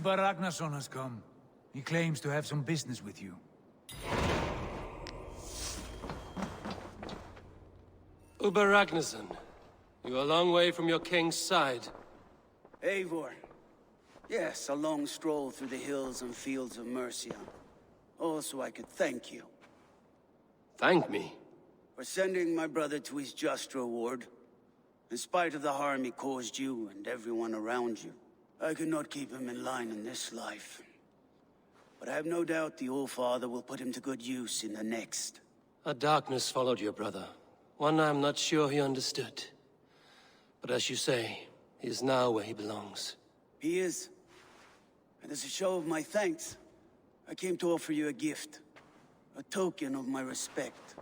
Ragnarsson has come. He claims to have some business with you. Ragnarsson, you're a long way from your king's side. Eivor. Yes, a long stroll through the hills and fields of Mercia. Also, I could thank you. Thank me? For sending my brother to his just reward. In spite of the harm he caused you and everyone around you. I could not keep him in line in this life. But I have no doubt the All-Father will put him to good use in the next. A darkness followed your brother. One I'm not sure he understood. But as you say, he is now where he belongs. He is. And as a show of my thanks, I came to offer you a gift. A token of my respect.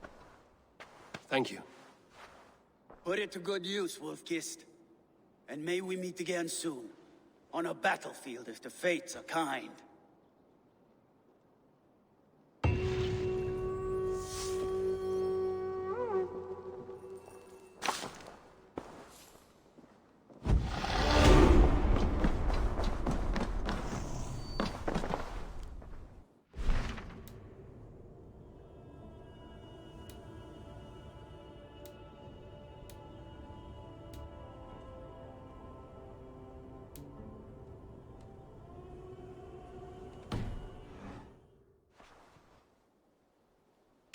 Thank you. Put it to good use, Wolf-Kissed. And may we meet again soon. On a battlefield if the fates are kind.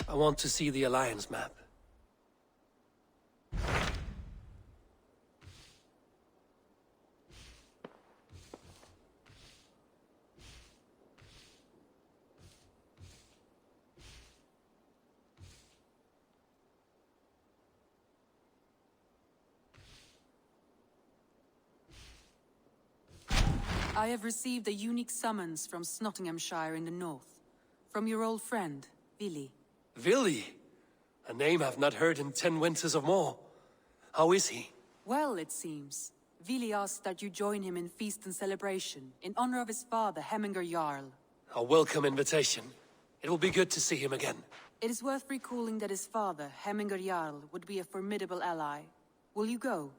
I want to see the Alliance map. I have received a unique summons from Nottinghamshire in the north. From your old friend, Vili. Vili? A name I've not heard in 10 winters or more. How is he? Well, it seems. Vili asked that you join him in feast and celebration, in honor of his father, Hemminger Jarl. A welcome invitation. It will be good to see him again. It is worth recalling that his father, Hemminger Jarl, would be a formidable ally. Will you go?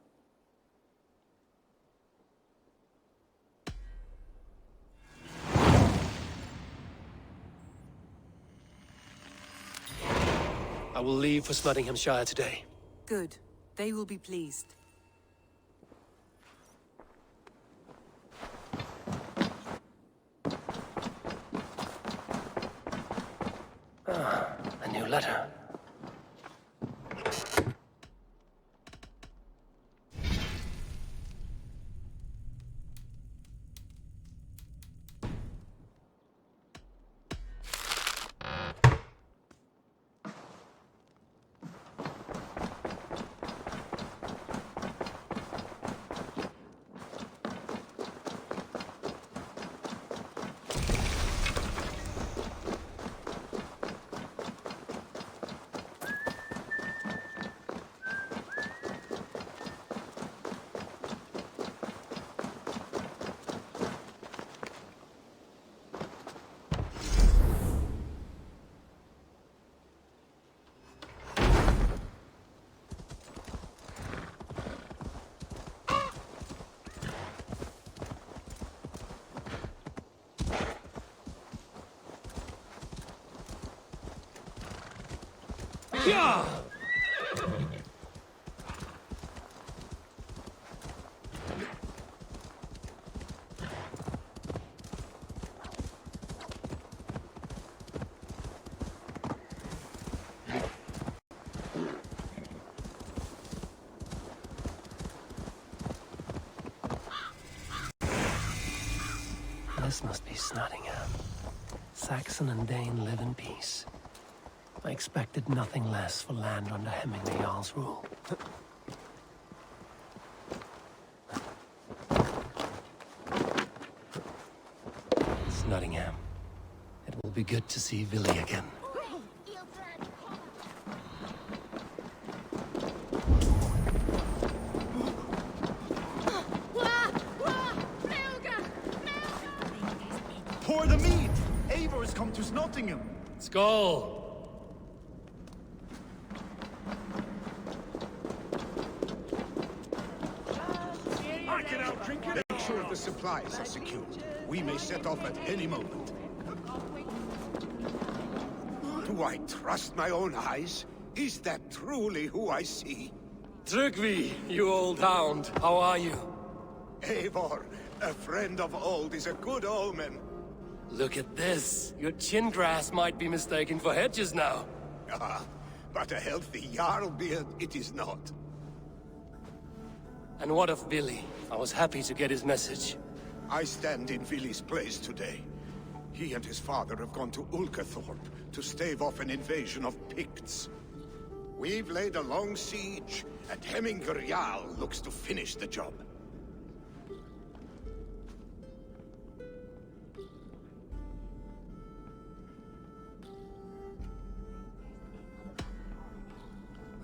I will leave for Nottinghamshire today. Good. They will be pleased. A new letter. Yeah! This must be Nottingham. Saxon and Dane live in peace. I expected nothing less for land under Hemminger Jarl's rule. It's Nottingham. It will be good to see Vili again. Pour the mead! Eivor has come to Nottingham! Skål! I can outdrink it! sure the supplies are secured. We may set off at any moment. Do I trust my own eyes? Is that truly who I see? Trygvi, you old hound. How are you? Eivor, a friend of old is a good omen. Look at this. Your chin grass might be mistaken for hedges now. Ah, but a healthy Jarl beard it is not. And what of Billy? I was happy to get his message. I stand in Vili's place today. He and his father have gone to Ulkathorpe to stave off an invasion of Picts. We've laid a long siege, and Hemminger Jarl looks to finish the job.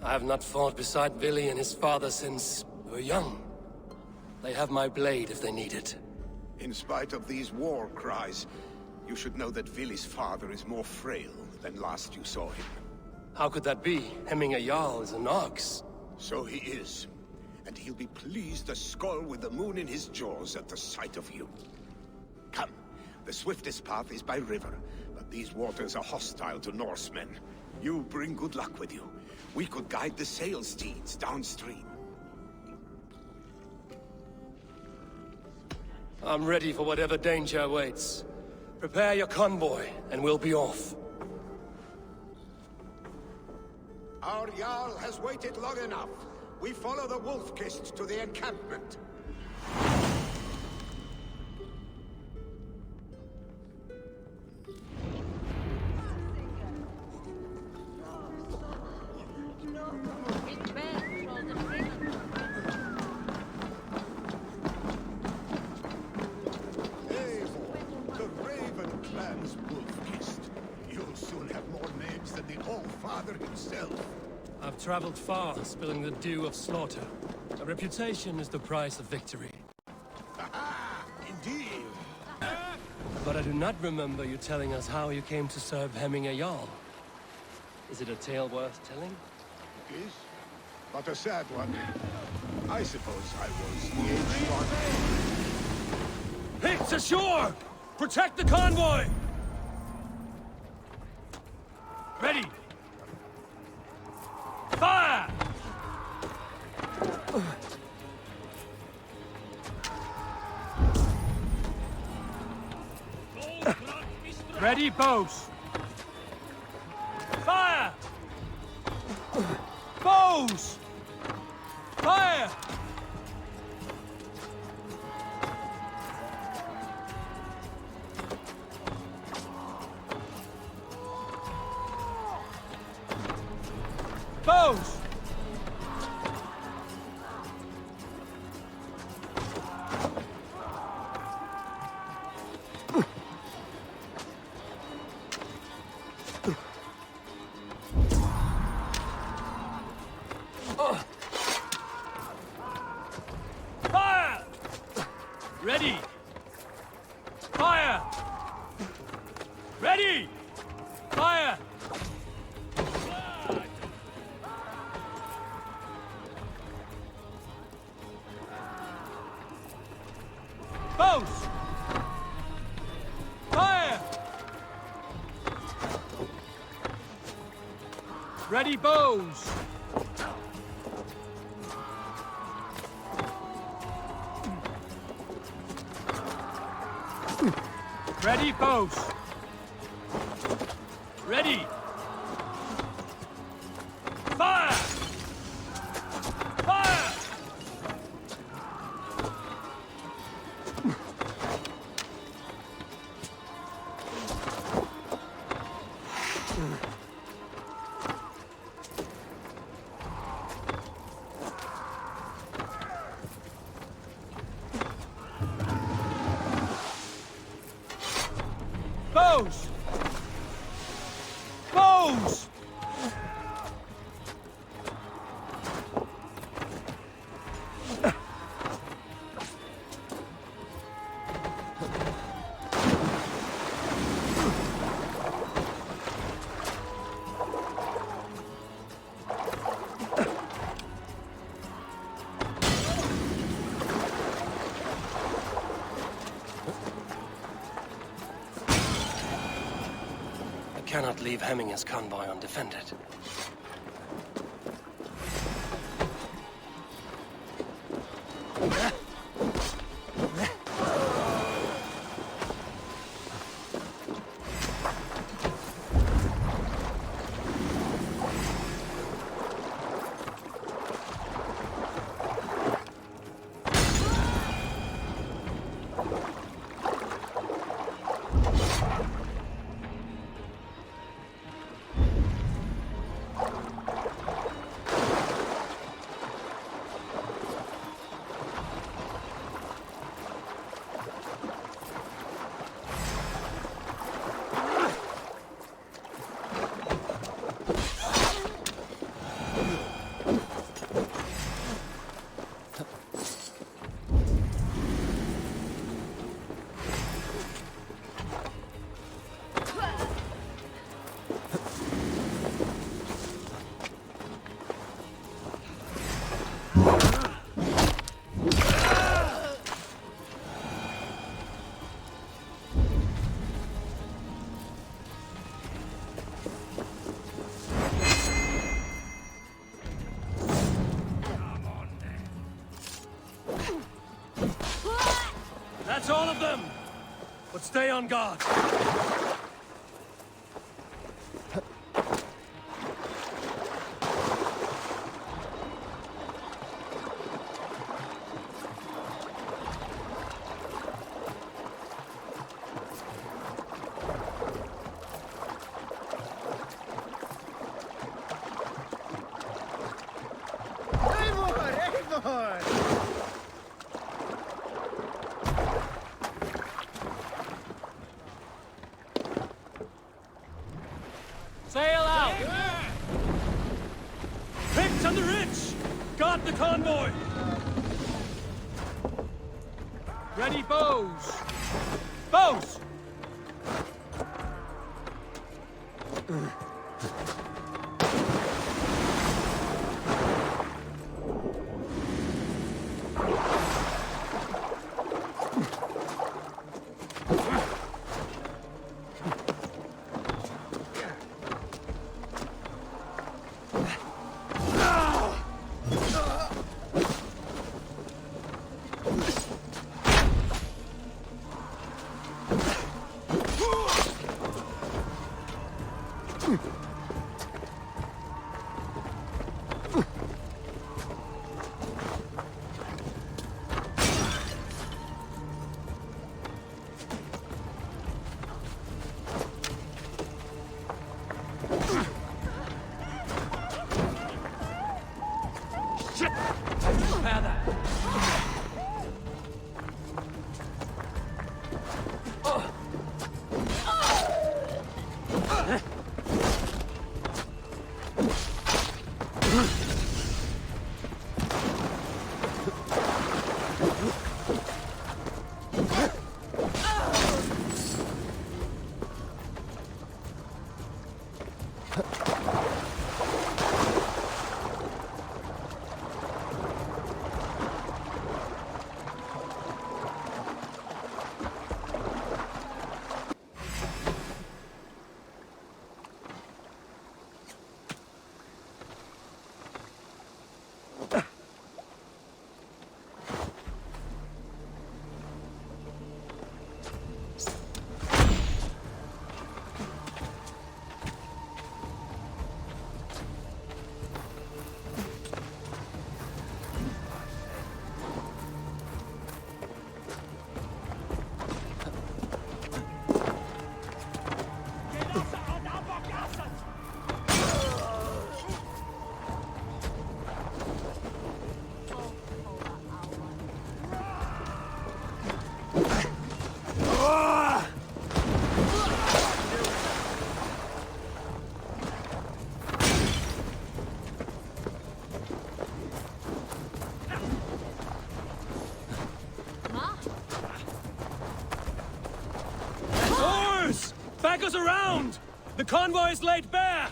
I have not fought beside Billy and his father since we were young. They have my blade if they need it. In spite of these war cries, you should know that Vili's father is more frail than last you saw him. How could that be? Hemminger Jarl is an ox. So he is. And he'll be pleased as Skull with the moon in his jaws at the sight of you. Come, the swiftest path is by river, but these waters are hostile to Norsemen. You bring good luck with you. We could guide the sail steeds downstream. I'm ready for whatever danger awaits. Prepare your convoy, and we'll be off. Our Jarl has waited long enough. We follow the Wolf-Kist to the encampment. I've traveled far, spilling the dew of slaughter. A reputation is the price of victory. Aha! Indeed! But I do not remember you telling us how you came to serve Hemminger Jarl. Is it a tale worth telling? It is, but a sad one. I suppose I was the aged one. Hits ashore! Protect the convoy! Ready! Fire! Ready, bows! Fire! Bows! Fire! Bows! Fire! Ready! Fire! Ready! Fire! Bows! Fire! Ready, bows! Ready, bows! Ready! Fire! Fire! Bows! Bows! cannot leave Hemminger's convoy undefended. That's all of them! But stay on guard. Sail out! Picks on the ridge! Guard the convoy! Ready bows! Bows! Back us around! The convoy is laid bare!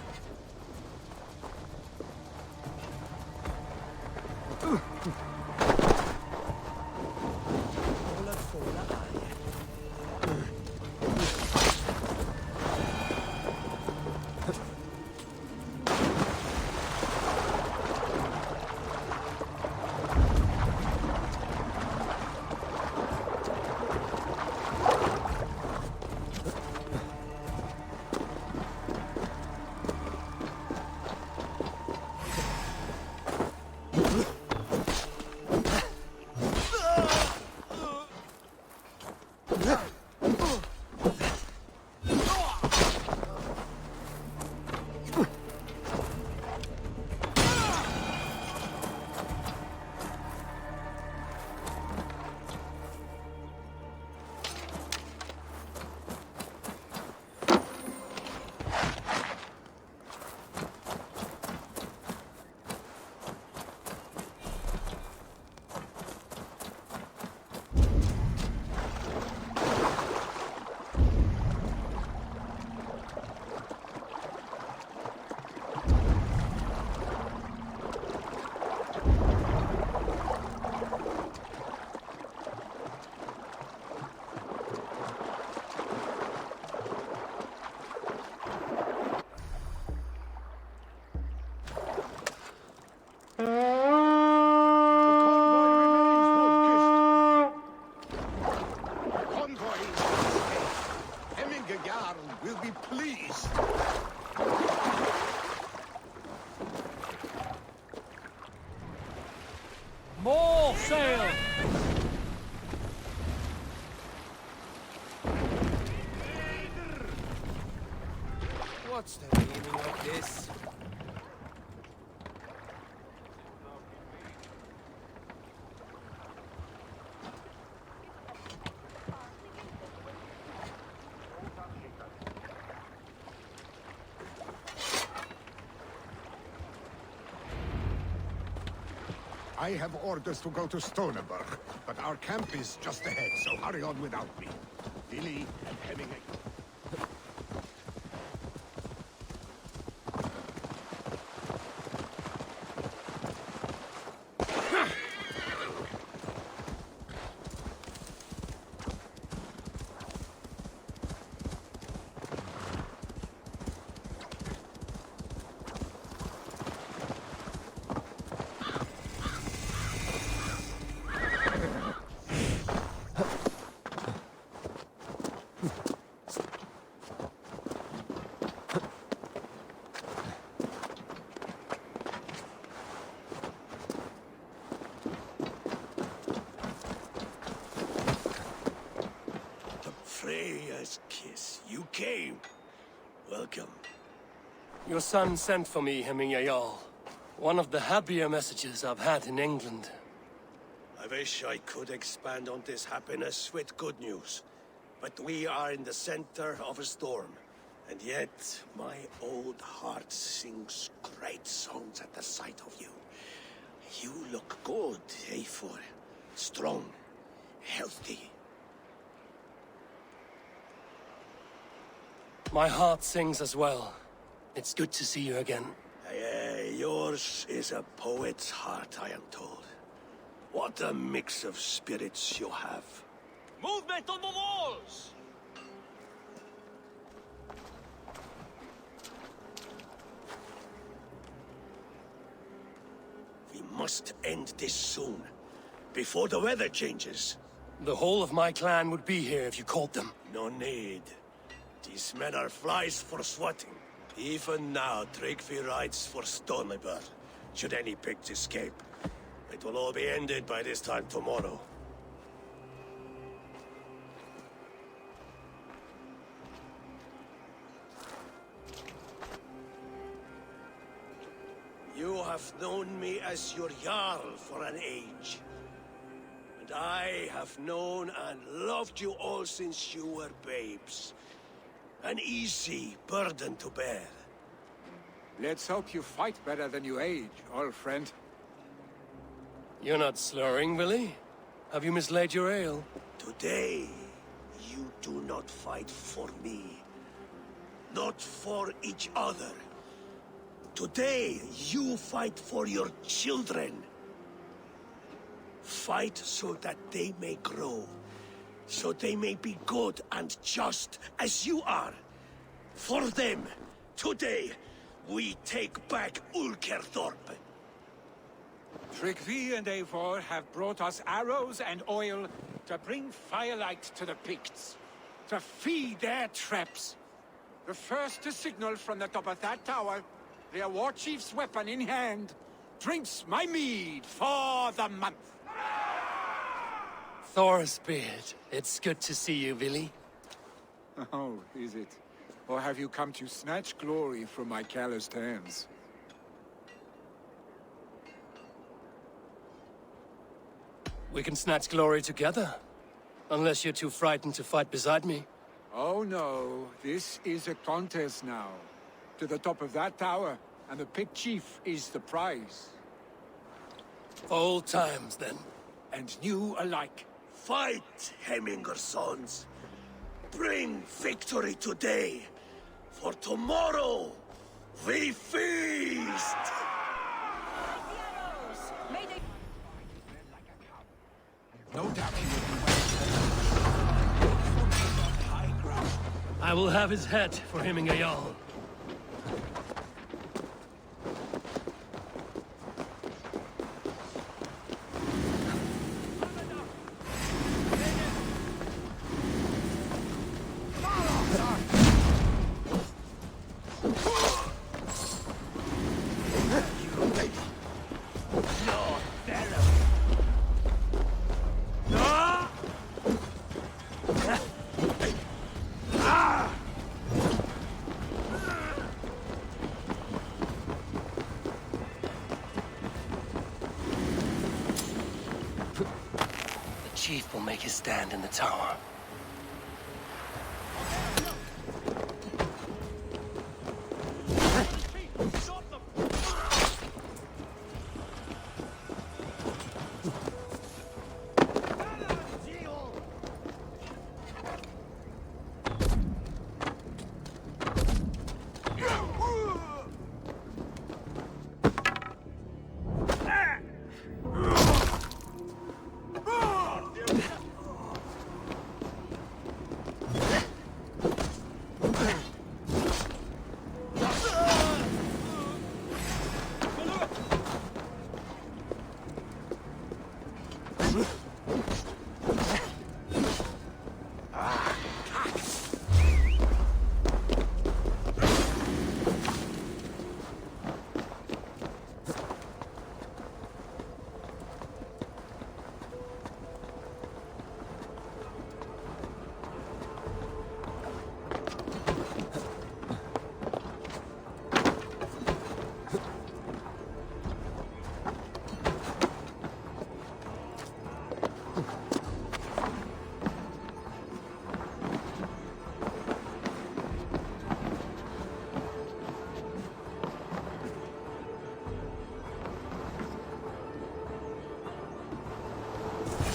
Will be pleased. More sail! What's the meaning of this? I have orders to go to Stoneberg, but our camp is just ahead, so hurry on without me. Billy and Hemingway. Freya's kiss. You came. Welcome. Your son sent for me, Hemingway Jarl. One of the happier messages I've had in England. I wish I could expand on this happiness with good news. But we are in the center of a storm. And yet, my old heart sings great songs at the sight of you. You look good, Eivor. Strong. Healthy. My heart sings as well. It's good to see you again. Yours is a poet's heart, I am told. What a mix of spirits you have. Movement on the walls! We must end this soon, before the weather changes. The whole of my clan would be here if you called them. No need. These men are flies for swatting. Even now, Tryggvi rides for Stoneberg. Should any pigs escape, it will all be ended by this time tomorrow. You have known me as your Jarl for an age. And I have known and loved you all since you were babes. An easy burden to bear. Let's hope you fight better than you age, old friend. You're not slurring, Willie? Have you mislaid your ale? Today, you do not fight for me. Not for each other. Today, you fight for your children. Fight so that they may grow. So they may be good and just as you are. For them, today, we take back Ulkerthorpe. Tryggvi and Eivor have brought us arrows and oil to bring firelight to the Picts, to feed their traps. The first to signal from the top of that tower, their war chief's weapon in hand, drinks my mead for the month. Thor's-beard. It's good to see you, Willy. Oh, is it? Or have you come to snatch glory from my calloused hands? We can snatch glory together. Unless you're too frightened to fight beside me. Oh no, this is a contest now. To the top of that tower, and the Pict Chief is the prize. Old times, then. And new alike. Fight, Hemminger's sons. Bring victory today, for tomorrow we feast! No doubt he will be I will have his head for Hemminger Jarl. The chief will make his stand in the tower.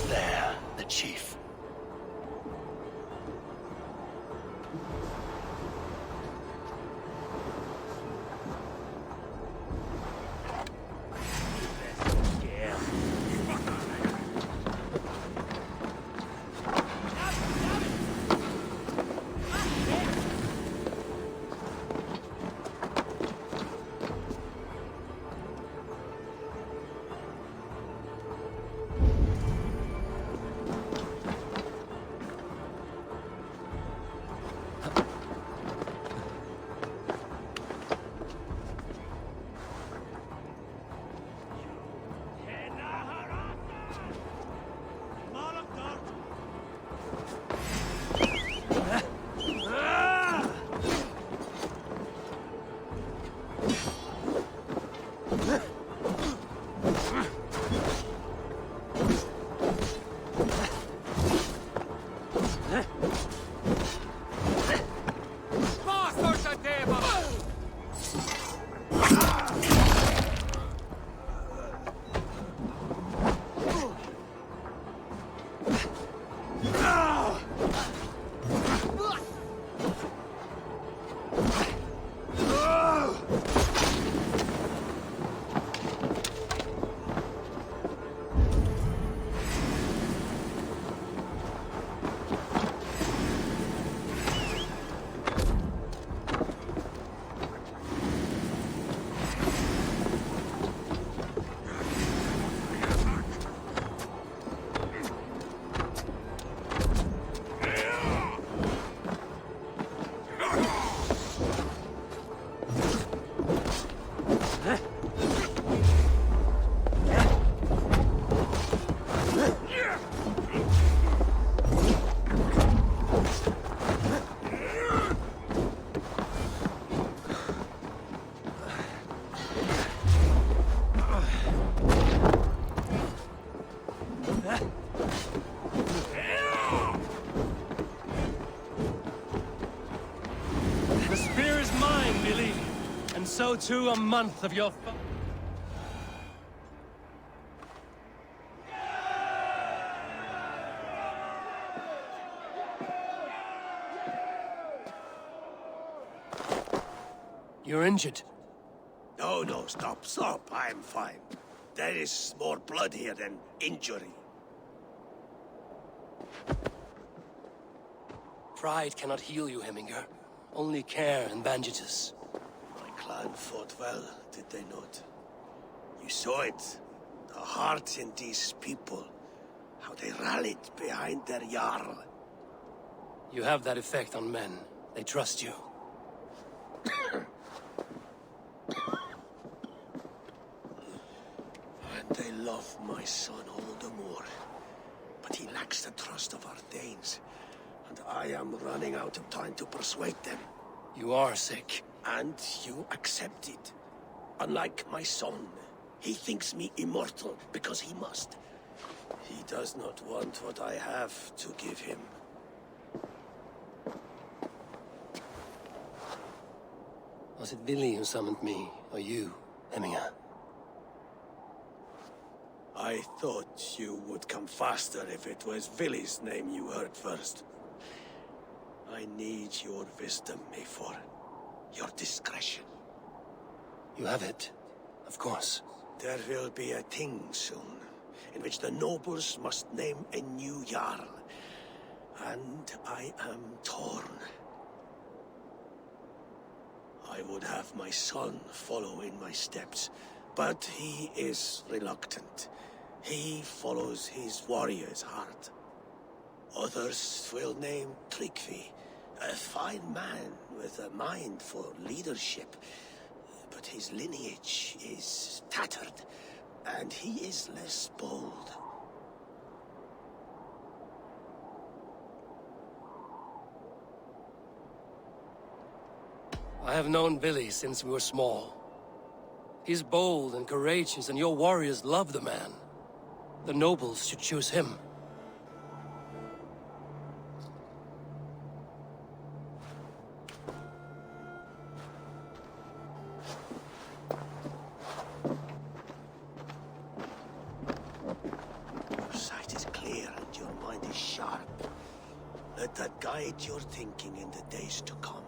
There, the chief. so too a month of your... You're injured. No, stop. I'm fine. There is more blood here than injury. Pride cannot heal you, Heminger. Only care and bandages. My clan fought well, did they not? You saw it. The heart in these people. How they rallied behind their Jarl. You have that effect on men. They trust you. And they love my son all the more. But he lacks the trust of our Danes. And I am running out of time to persuade them. You are sick. And you accept it. Unlike my son, he thinks me immortal because he must. He does not want what I have to give him. Was it Billy who summoned me, or you, Heminger? I thought you would come faster if it was Villy's name you heard first. I need your wisdom, Mayfor. Your discretion. You have it, of course. There will be a thing soon, in which the nobles must name a new Jarl. And I am torn. I would have my son follow in my steps, but he is reluctant. He follows his warrior's heart. Others will name Tryggvi, a fine man with a mind for leadership. But his lineage is tattered, and he is less bold. I have known Billy since we were small. He's bold and courageous, and your warriors love the man. The nobles should choose him. Your sight is clear and your mind is sharp. Let that guide your thinking in the days to come.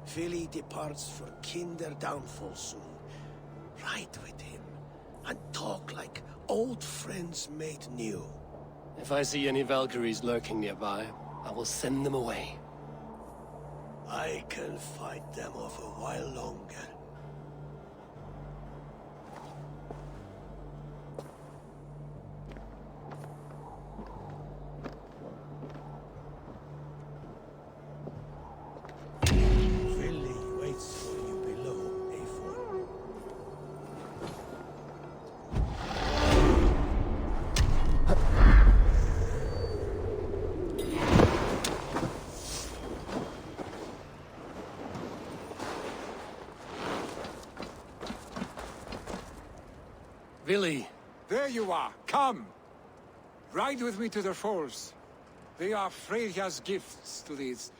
Villy departs for Kinder downfall soon. Ride with him, and talk like old friends made new. If I see any Valkyries lurking nearby, I will send them away. I can fight them off a while longer. Villy waits for you below, Mayfor. Billy! There you are. Come. Ride with me to the falls. They are Freya's gifts to these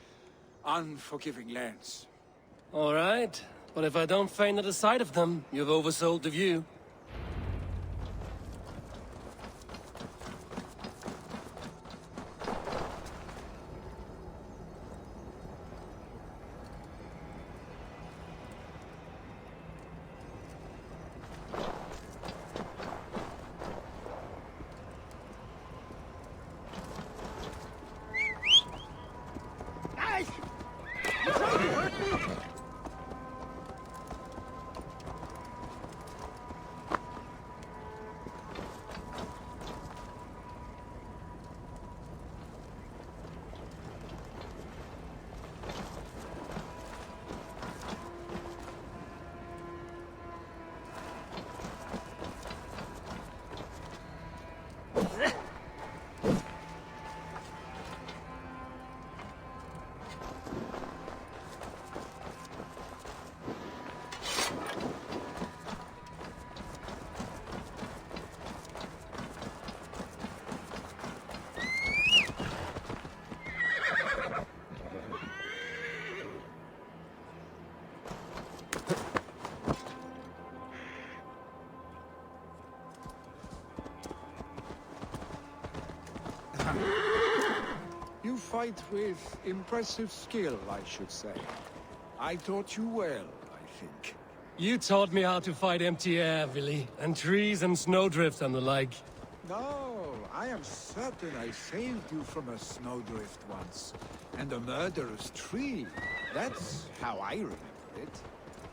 unforgiving lands. All right, but if I don't faint at the sight of them, you've oversold the view. fight with impressive skill, I should say. I taught you well, I think. You taught me how to fight empty air, Willy, and trees and snowdrift and the like. No, I am certain I saved you from a snowdrift once. And a murderous tree. That's how I remember it.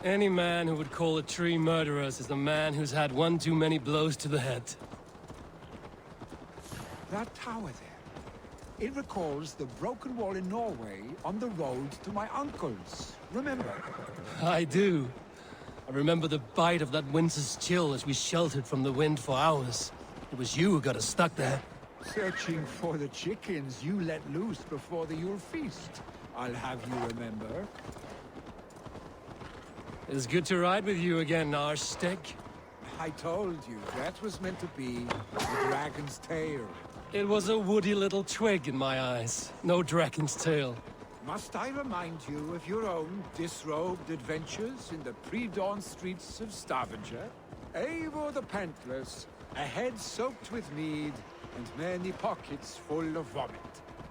Any man who would call a tree murderous is a man who's had one too many blows to the head. That tower there. It recalls the broken wall in Norway on the road to my uncle's. Remember? I do. I remember the bite of that winter's chill as we sheltered from the wind for hours. It was you who got us stuck there. Searching for the chickens you let loose before the Yule feast. I'll have you remember. It's good to ride with you again, Arstick. I told you, that was meant to be the dragon's tail. It was a woody little twig in my eyes. No dragon's tail. Must I remind you of your own disrobed adventures in the pre-dawn streets of Stavanger? Eivor the Pantless, a head soaked with mead, and many pockets full of vomit.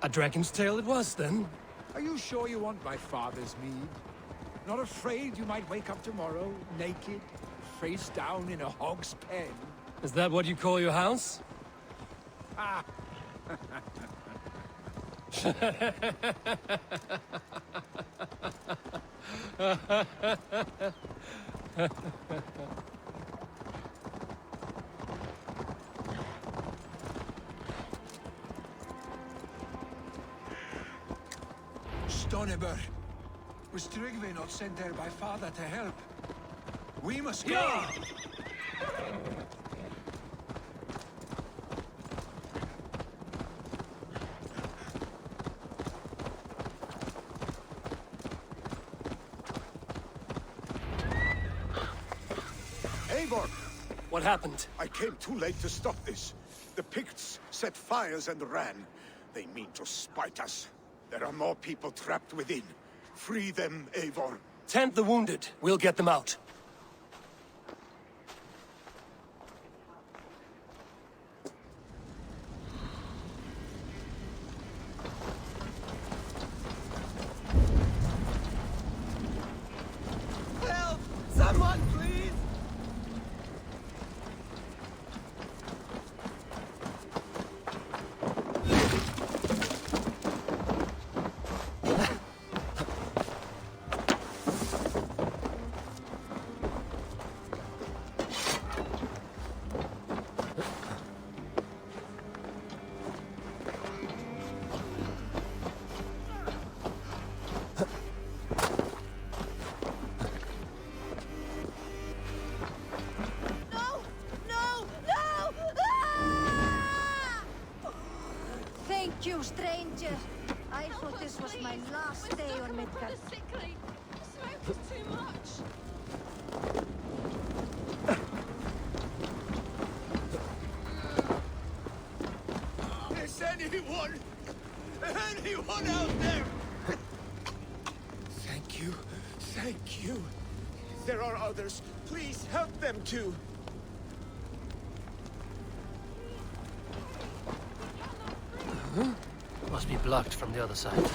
A dragon's tail it was, then? Are you sure you want my father's mead? Not afraid you might wake up tomorrow, naked, face down in a hog's pen? Is that what you call your house? Ah! Stoneber, was Tryggve not sent there by father to help? We must go! Yeah! Eivor! What happened? I came too late to stop this. The Picts set fires and ran. They mean to spite us. There are more people trapped within. Free them, Eivor. Tend the wounded. We'll get them out. Help! Someone, please! Thank you, stranger. I thought this was my last day on Midgard. Sickly. Smoke is too much. Is anyone out there? Thank you. Thank you. There are others. Please help them too. Must be blocked from the other side.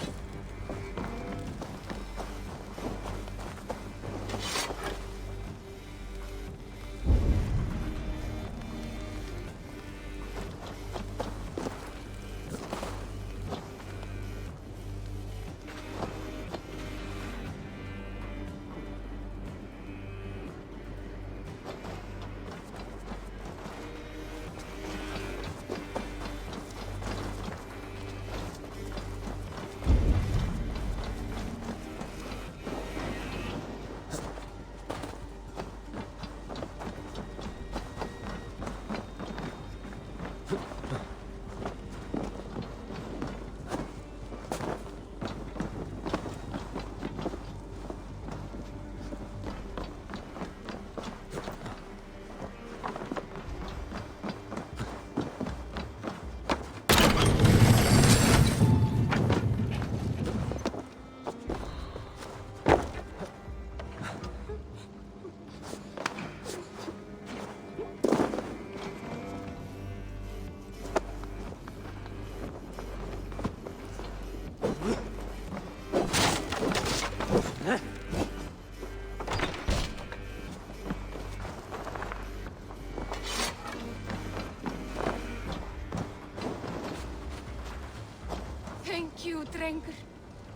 Thank you, Drengur.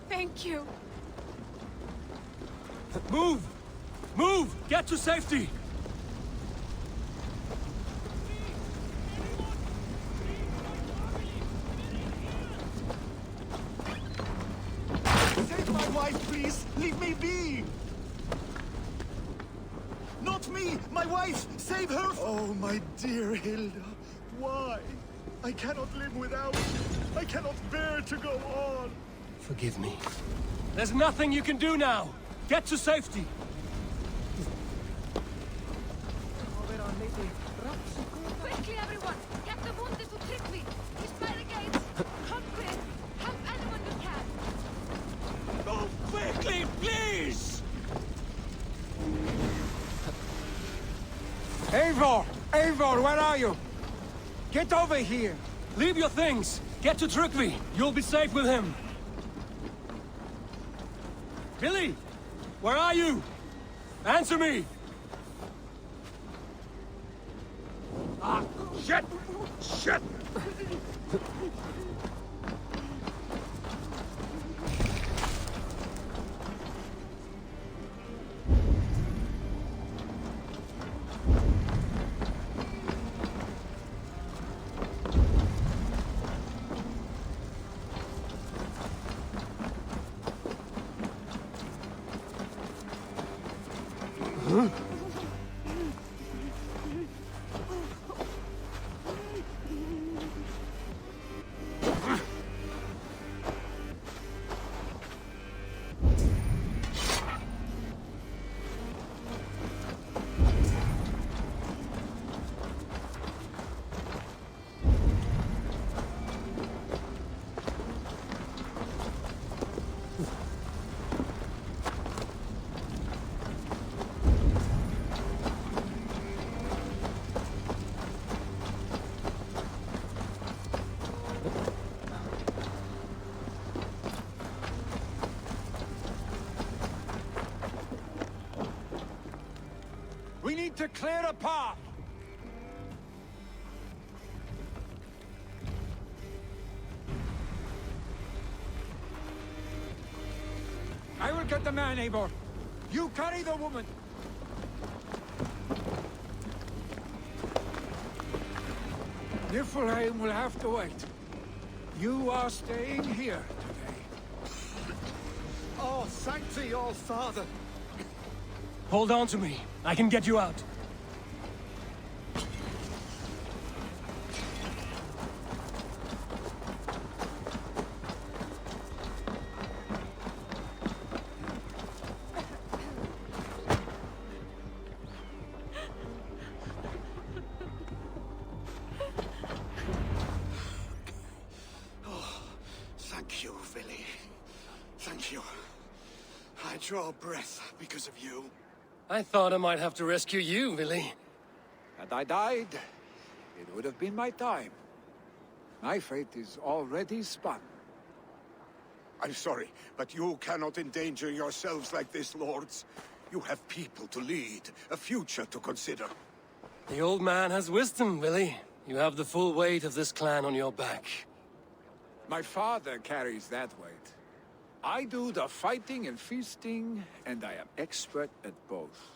Thank you. Move! Move! Get to safety! Save my wife, please! Leave me be! Not me! My wife! Save her! Oh, my dear Hilda. Why? I cannot live without you. I cannot bear to go on. Forgive me. There's nothing you can do now! Get to safety! Quickly, everyone! Get the wounded to Tryggvi! He's by the gates! Come quick! Help anyone you can! Go quickly, please! Eivor! Eivor, where are you? Get over here! Leave your things! Get to Tryggvi! You'll be safe with him! Billy! Where are you? Answer me! Ah, shit! Shit! We need to clear a path! I will get the man, Eivor. You carry the woman. Niflheim will have to wait. You are staying here today. Oh, Sancti, all Father! Hold on to me. I can get you out. Thank you, Vili. Thank you. I draw breath because of you. I thought I might have to rescue you, Billy. Had I died, it would have been my time. My fate is already spun. I'm sorry, but you cannot endanger yourselves like this, lords. You have people to lead, a future to consider. The old man has wisdom, Billy. You have the full weight of this clan on your back. My father carries that weight. I do the fighting and feasting, and I am expert at both.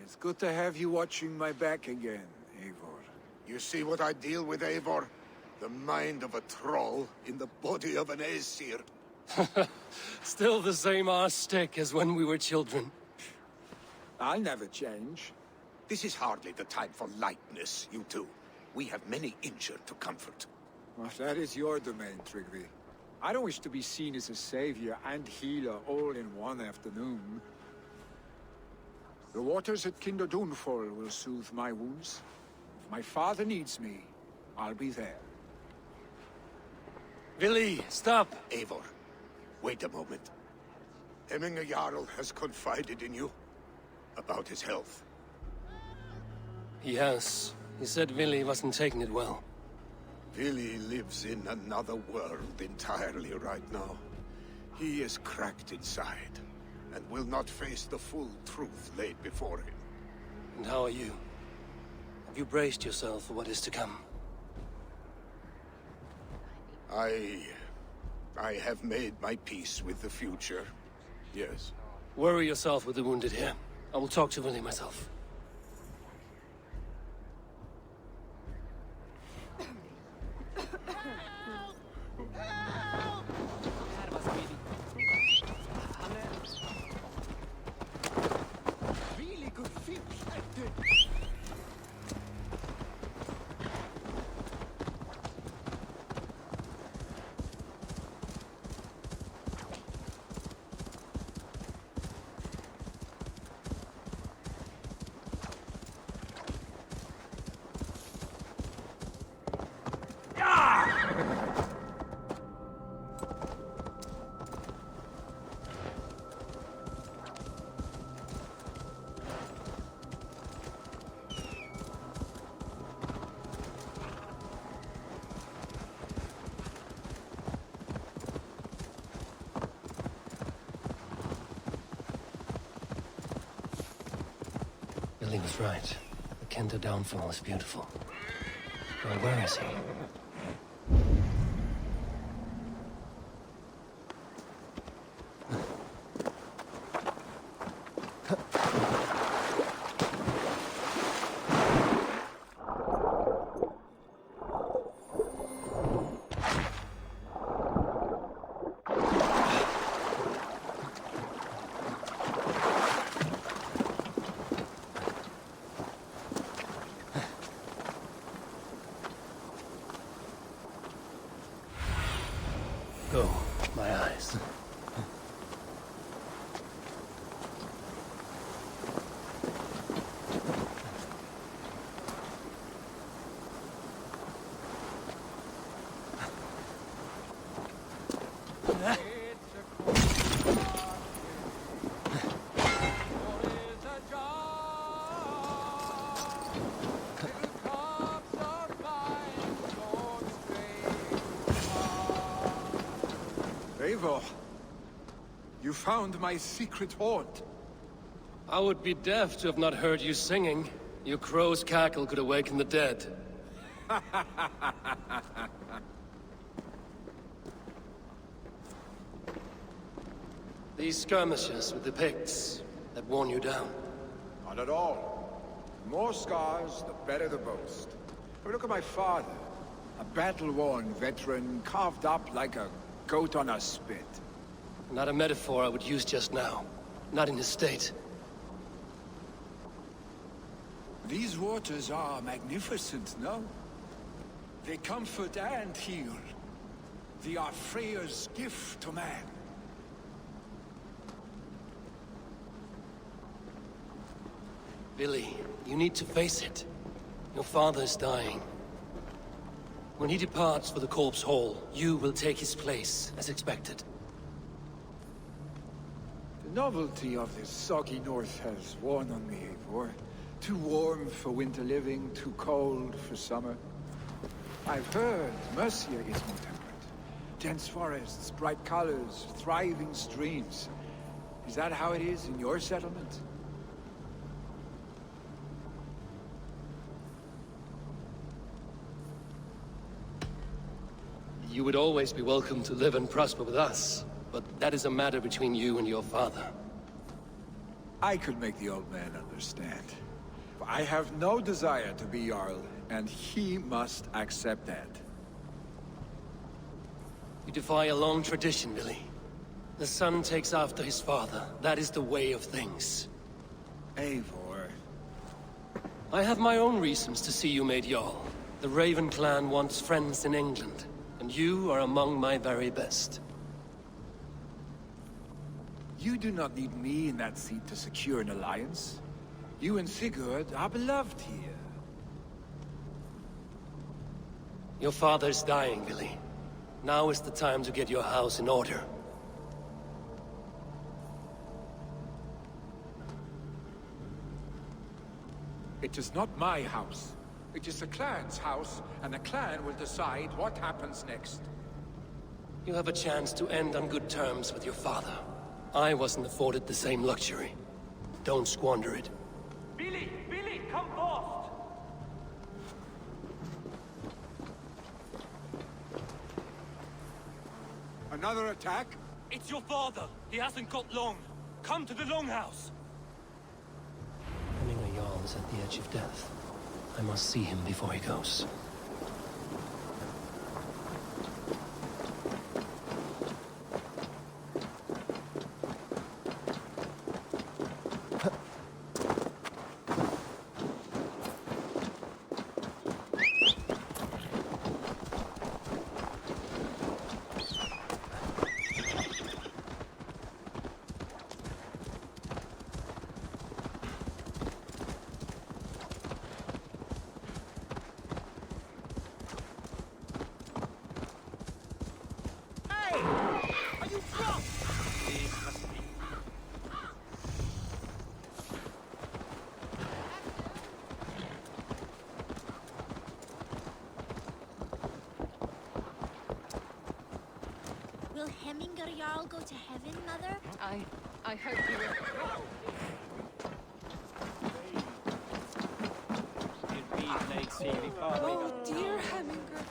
It's good to have you watching my back again, Eivor. You see what I deal with, Eivor? The mind of a troll in the body of an Aesir. Still the same arse stick as when we were children. I'll never change. This is hardly the time for lightness, you two. We have many injured to comfort. Well, that is your domain, Tryggvi. I don't wish to be seen as a savior and healer all in one afternoon. The waters at Kinderdunfall will soothe my wounds. If my father needs me, I'll be there. Billy, stop! Eivor, wait a moment. Hemminger Jarl has confided in you about his health. He has. He said Billy wasn't taking it well. Vili lives in another world entirely right now. He is cracked inside, and will not face the full truth laid before him. And how are you? Have you braced yourself for what is to come? I I have made my peace with the future. Yes. Worry yourself with the wounded here. I will talk to Willie myself. Really good fish. Billy was right. The Kenta downfall is beautiful. Well, where is he? Go, my eyes. Eivor, you found my secret haunt. I would be deaf to have not heard you singing. Your crow's cackle could awaken the dead. These skirmishes with the Picts that worn you down. Not at all. The more scars, the better the boast. But look at my father. A battle-worn veteran, carved up like a goat on a spit. Not a metaphor I would use just now. Not in his state. These waters are magnificent, no? They comfort and heal. They are Freya's gift to man. Billy, you need to face it. Your father is dying. When he departs for the Corpse Hall, you will take his place, as expected. The novelty of this soggy north has worn on me, Eivor. Too warm for winter living, too cold for summer. I've heard Mercia is more temperate. Dense forests, bright colors, thriving streams. Is that how it is in your settlement? You would always be welcome to live and prosper with us, but that is a matter between you and your father. I could make the old man understand. I have no desire to be Jarl, and he must accept that. You defy a long tradition, Billy. The son takes after his father. That is the way of things. Eivor. I have my own reasons to see you made Jarl. The Raven clan wants friends in England, and you are among my very best. You do not need me in that seat to secure an alliance. You and Sigurd are beloved here. Your father is dying, Billy. Now is the time to get your house in order. It is not my house. It is the clan's house, and the clan will decide what happens next. You have a chance to end on good terms with your father. I wasn't afforded the same luxury. Don't squander it. Billy! Billy, come forth! An Another attack? It's your father. He hasn't got long. Come to the Longhouse. Hemminger Jarl is at the edge of death. I must see him before he goes. Will Hemminger Jarl go to heaven, Mother? I hope you will. Oh, dear Hemminger.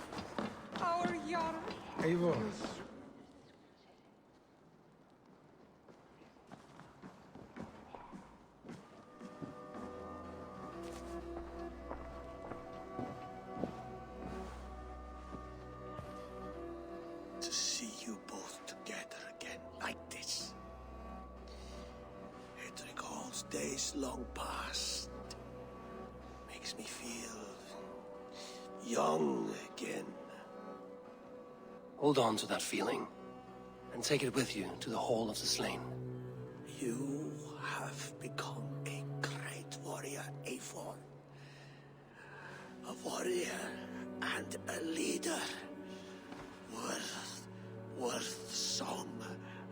Our Jarl. Eivor. To see you both together again like this. It recalls days long past. Makes me feel young again. Hold on to that feeling, and take it with you to the Hall of the Slain. You have become a great warrior, Eivor. A warrior and a leader. Worth song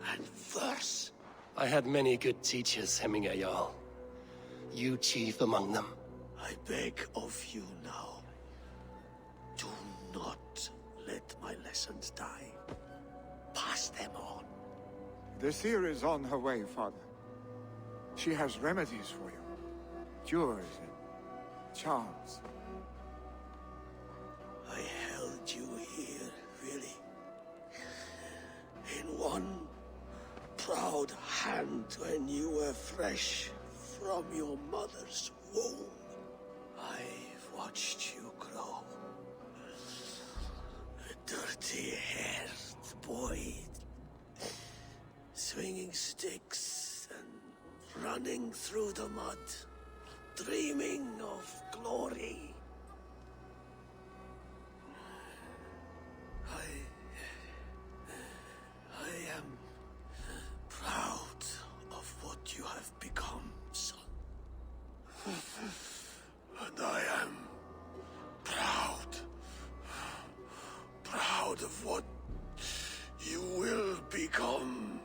and verse. I had many good teachers, Hemminger Jarl. You chief among them. I beg of you now, do not let my lessons die. Pass them on. The seer is on her way, Father. She has remedies for you. Cures and charms. I held you here, really. In one proud hand when you were fresh from your mother's womb. I've watched you grow. A dirty-haired boy, swinging sticks and running through the mud, dreaming of glory. I am proud of what you have become, son. And I am proud of what you will become.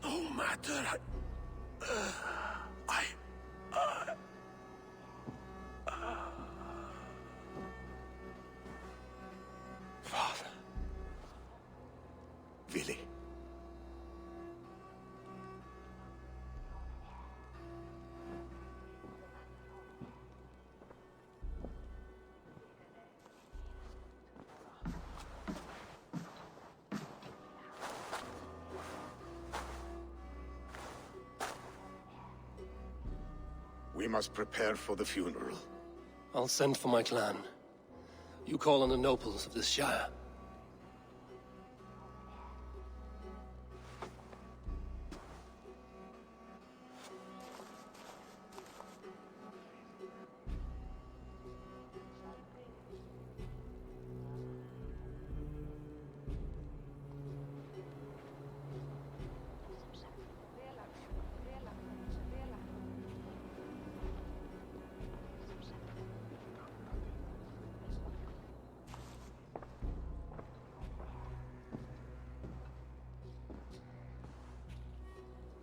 No matter Father. Willi. We must prepare for the funeral. I'll send for my clan. You call on the nobles of this shire.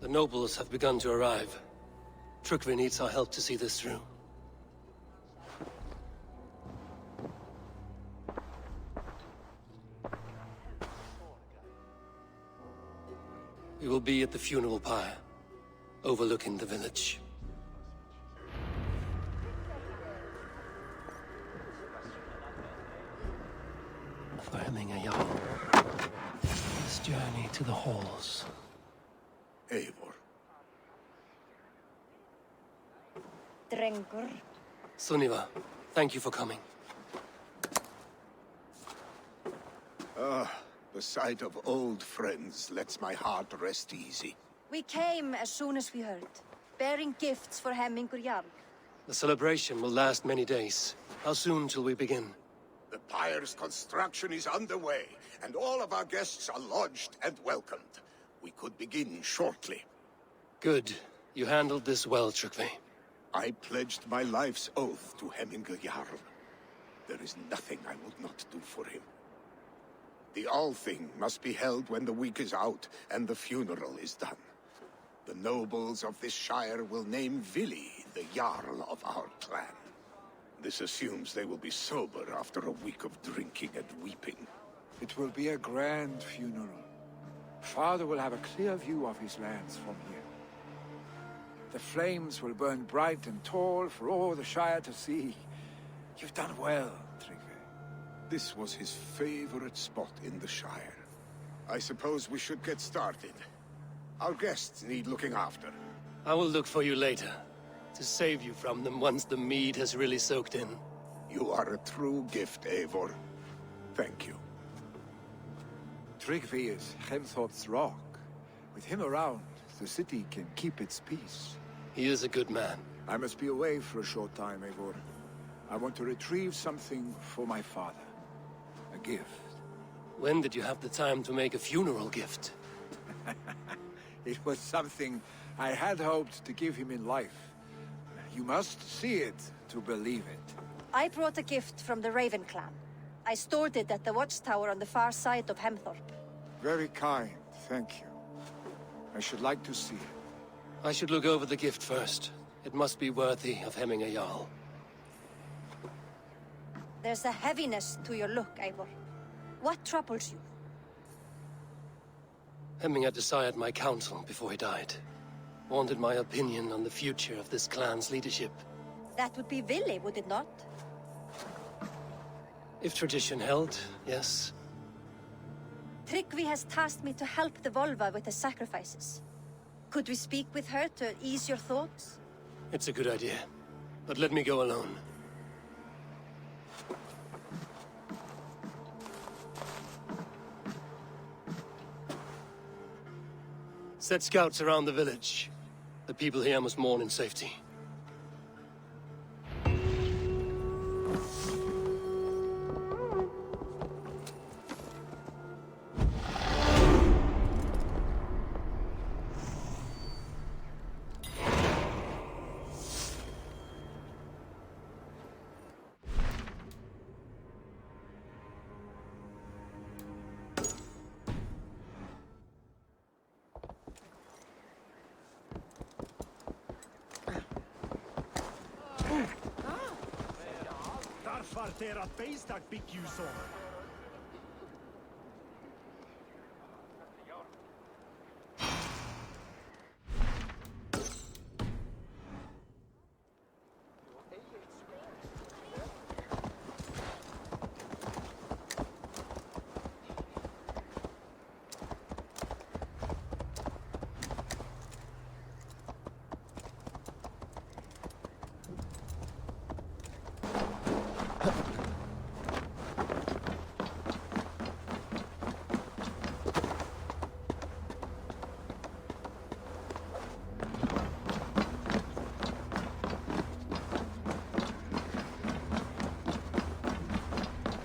The nobles have begun to arrive. Trukvi needs our help to see this through. We will be at the funeral pyre, overlooking the village. For Hemminger Jarl. journey to the halls. Eivor. Drengur. Sunniva, thank you for coming. The sight of old friends lets my heart rest easy. We came as soon as we heard, bearing gifts for Hemmingur Jarl. The celebration will last many days. How soon till we begin? The pyre's construction is underway, and all of our guests are lodged and welcomed. We could begin shortly. Good. You handled this well, Tryggvi. I pledged my life's oath to Hemmingur Jarl. There is nothing I would not do for him. The Althing must be held when the week is out and the funeral is done. The nobles of this shire will name Vili the Jarl of our clan. This assumes they will be sober after a week of drinking and weeping. It will be a grand funeral. Father will have a clear view of his lands from here. The flames will burn bright and tall for all the Shire to see. You've done well, Tryggvi. This was his favorite spot in the Shire. I suppose we should get started. Our guests need looking after. I will look for you later, to save you from them once the mead has really soaked in. You are a true gift, Eivor. Thank you. Tryggvi is Hemthorpe's rock. With him around, the city can keep its peace. He is a good man. I must be away for a short time, Eivor. I want to retrieve something for my father. A gift. When did you have the time to make a funeral gift? It was something I had hoped to give him in life. You must see it to believe it. I brought a gift from the Raven clan. I stored it at the watchtower on the far side of Hemthorpe. Very kind, thank you. I should like to see it. I should look over the gift first. It must be worthy of Hemmingur Jarl. There's a heaviness to your look, Eivor. What troubles you? Hemmingur desired my counsel before he died. Wanted my opinion on the future of this clan's leadership. That would be Vili, would it not? If tradition held, yes. Tryggvi has tasked me to help the Volva with the sacrifices. Could we speak with her to ease your thoughts? It's a good idea. But let me go alone. Set scouts around the village. The people here must mourn in safety.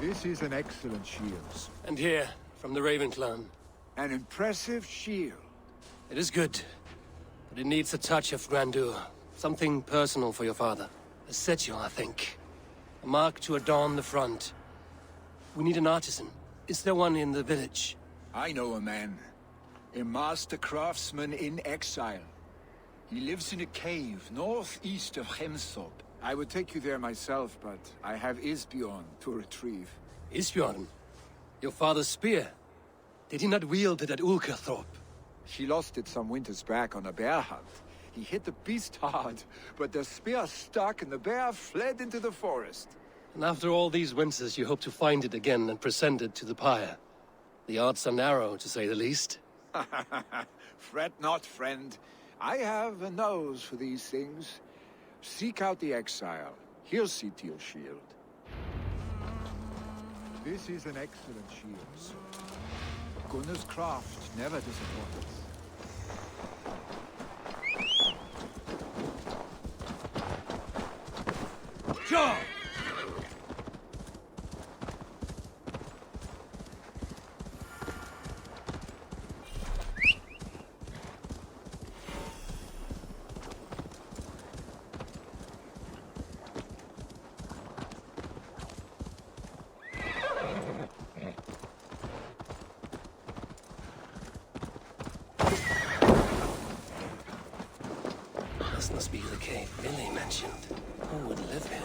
This is an excellent shield. And here, from the Raven clan. An impressive shield. It is good, but it needs a touch of grandeur. Something personal for your father. A sigil, I think. A mark to adorn the front. We need an artisan. Is there one in the village? I know a man. A master craftsman in exile. He lives in a cave northeast of Hemthorpe. I would take you there myself, but I have Isbjorn to retrieve. Isbjorn? Your father's spear? Did he not wield it at Ulkerthorpe? He lost it some winters back on a bear hunt. He hit the beast hard, but the spear stuck and the bear fled into the forest. And after all these winters, you hope to find it again and present it to the pyre? The odds are narrow, to say the least. Fret not, friend. I have a nose for these things. Seek out the exile. He'll see to your shield. This is an excellent shield, sir. Gunnar's craft never disappoints. John! This must be the cave Billy mentioned. Who would live here?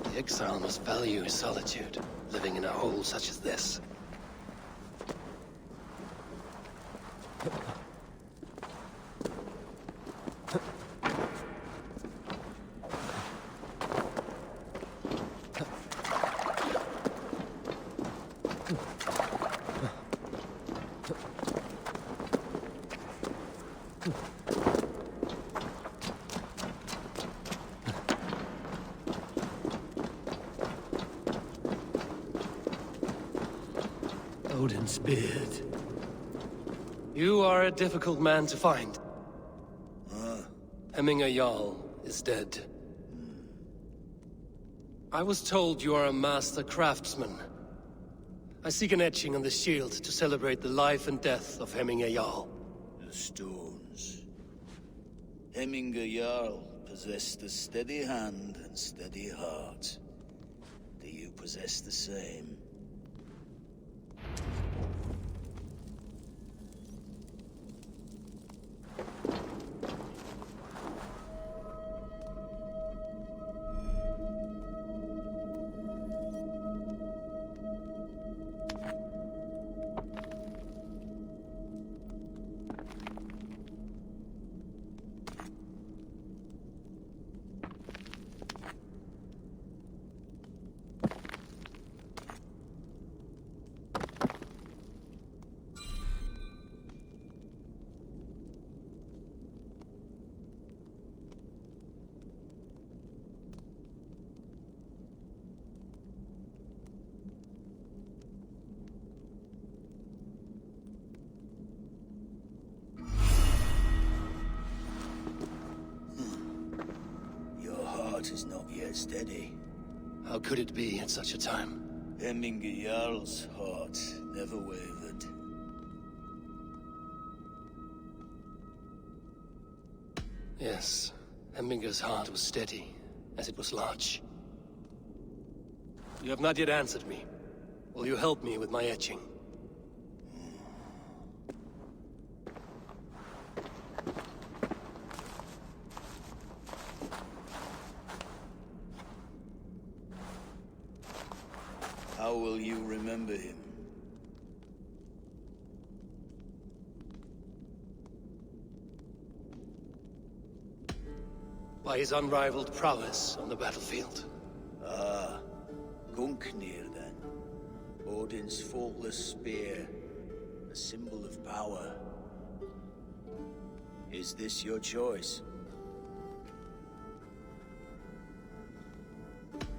The exile must value his solitude, living in a hole such as this. Odin's beard. You are a difficult man to find. Hemminger Jarl is dead. I was told you are a master craftsman. I seek an etching on the shield to celebrate the life and death of Hemminger Jarl. The stones. Hemminger Jarl possessed a steady hand and steady heart. Do you possess the same? Is not yet steady. How could it be at such a time? Hemminger Jarl's heart never wavered. Yes, Hemminger's heart was steady, as it was large. You have not yet answered me. Will you help me with my etching? How will you remember him? By his unrivaled prowess on the battlefield. Ah, Gungnir then. Odin's faultless spear, a symbol of power. Is this your choice?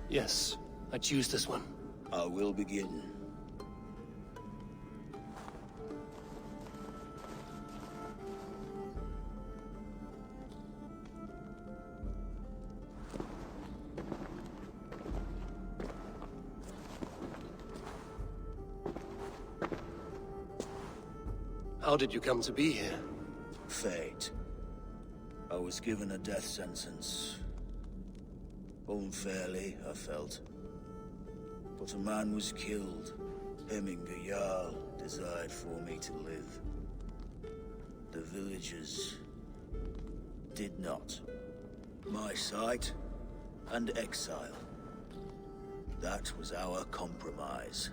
Yes, I choose this one. I will begin. How did you come to be here? Fate. I was given a death sentence. Unfairly, I felt. But a man was killed. Hemminger Jarl desired for me to live. The villagers did not. My sight and exile. That was our compromise.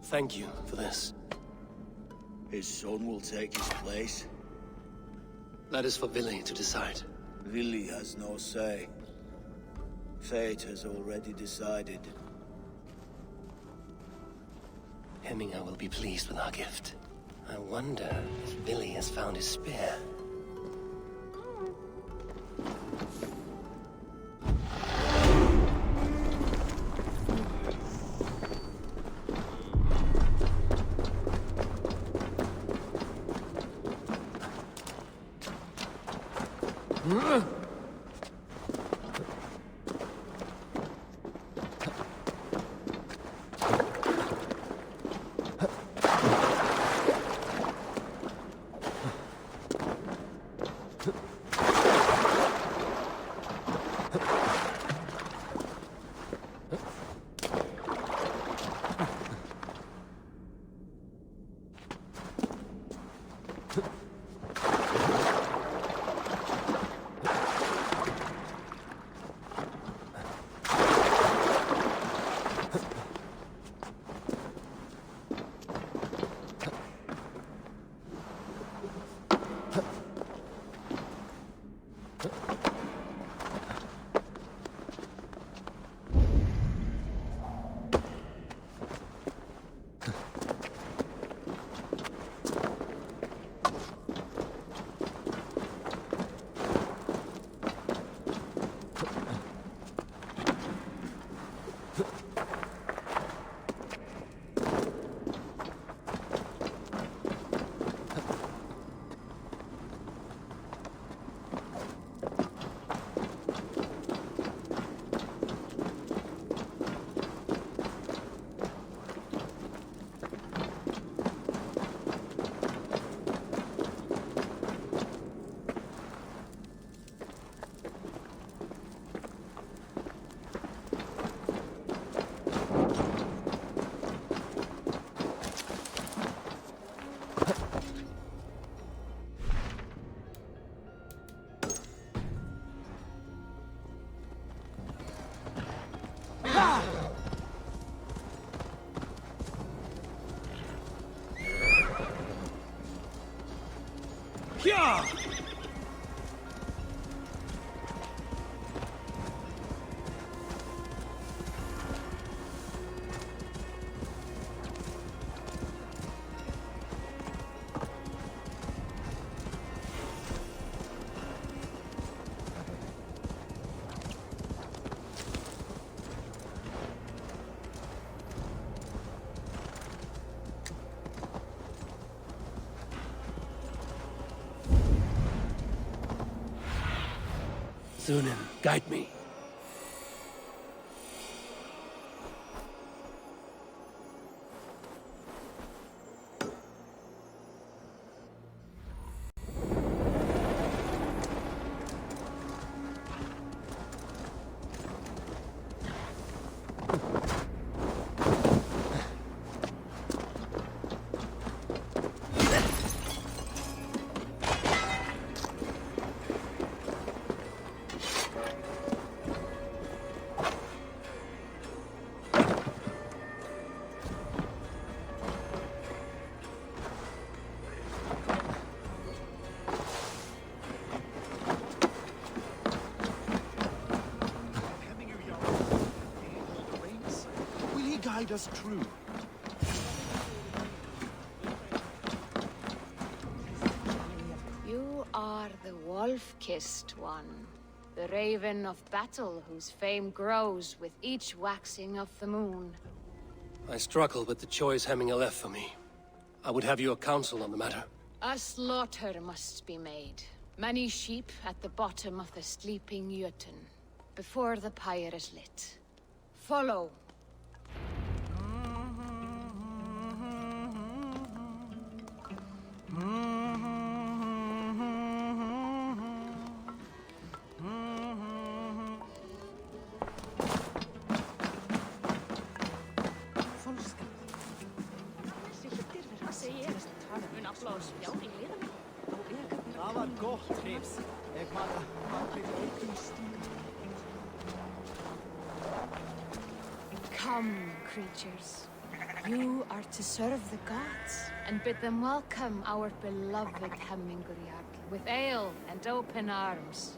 Thank you for this. His son will take his place. That is for Vili to decide. Vili has no say. Fate has already decided. Hemminger will be pleased with our gift. I wonder if Vili has found his spear. Yeah! Zunin, guide me. Guide us true. You are the wolf-kissed one. The raven of battle whose fame grows with each waxing of the moon. I struggle with the choice Hemminger left for me. I would have your counsel on the matter. A slaughter must be made. Many sheep at the bottom of the sleeping Jötun, before the pyre is lit. Follow. Applaus fjál í liðinu. Það var gott, Hreifs. Ég man að byrja auðvitað stíl. Come, creatures. You are to serve the gods and bid them welcome our beloved Heminguriak with ale and open arms.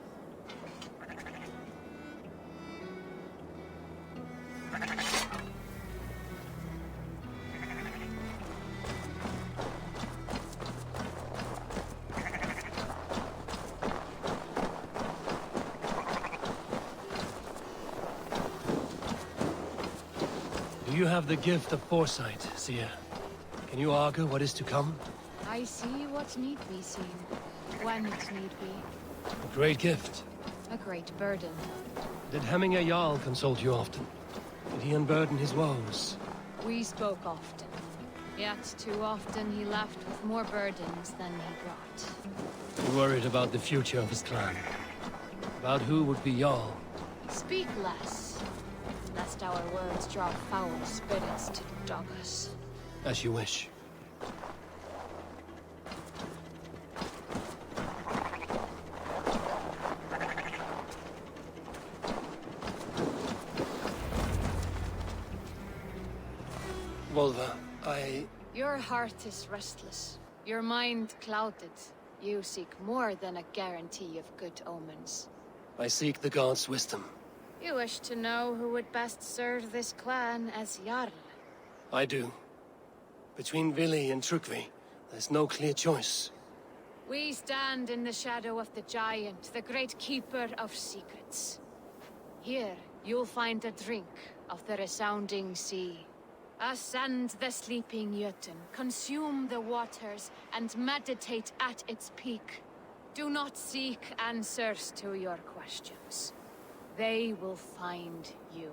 You have the gift of foresight, Seer. Can you augur what is to come? I see what need be seen, when it need be. A great gift. A great burden. Did Hemminger Jarl consult you often? Did he unburden his woes? We spoke often, yet too often he left with more burdens than he brought. He worried about the future of his clan. About who would be Jarl. Speak less, lest our words draw foul spirits to dog us. As you wish. Volva, Your heart is restless. Your mind clouded. You seek more than a guarantee of good omens. I seek the gods' wisdom. You wish to know who would best serve this clan as Jarl. I do. Between Vili and Trukvi, there's no clear choice. We stand in the shadow of the giant, the great keeper of secrets. Here, you'll find a drink of the resounding sea. Ascend the sleeping Jötun, consume the waters, and meditate at its peak. Do not seek answers to your questions. They will find you.